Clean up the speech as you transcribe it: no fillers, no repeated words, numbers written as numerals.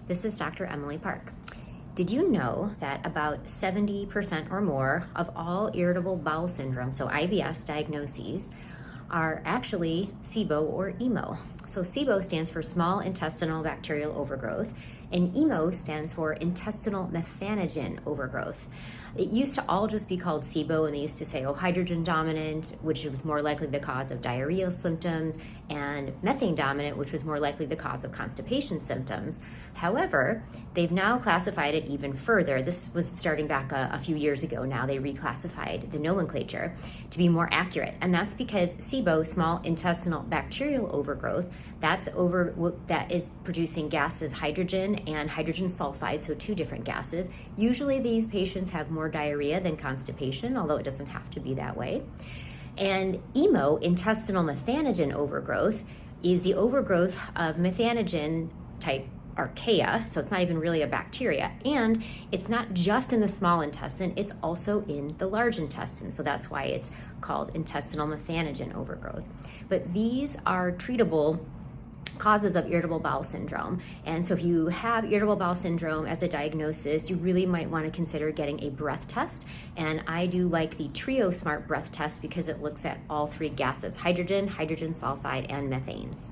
This is Dr. Emily Park. Did you know that about 70% or more of all irritable bowel syndrome, so IBS diagnoses, are actually SIBO or IMO? So SIBO stands for small intestinal bacterial overgrowth, and IMO stands for intestinal methanogen overgrowth. It used to all just be called SIBO, and they used to say, hydrogen dominant, which was more likely the cause of diarrheal symptoms, and methane dominant, which was more likely the cause of constipation symptoms. However, they've now classified it even further. This was starting back a few years ago now. They reclassified the nomenclature to be more accurate, and that's because SIBO, small intestinal bacterial overgrowth, that is producing gases hydrogen and hydrogen sulfide, so two different gases. Usually these patients have more diarrhea than constipation, although it doesn't have to be that way. And IMO, intestinal methanogen overgrowth, is the overgrowth of methanogen type archaea, so it's not even really a bacteria, and it's not just in the small intestine, it's also in the large intestine, so that's why it's called intestinal methanogen overgrowth. But these are treatable causes of irritable bowel syndrome, and so if you have irritable bowel syndrome as a diagnosis, you really might want to consider getting a breath test. And I do like the Trio Smart breath test because it looks at all three gases: hydrogen, hydrogen sulfide, and methanes.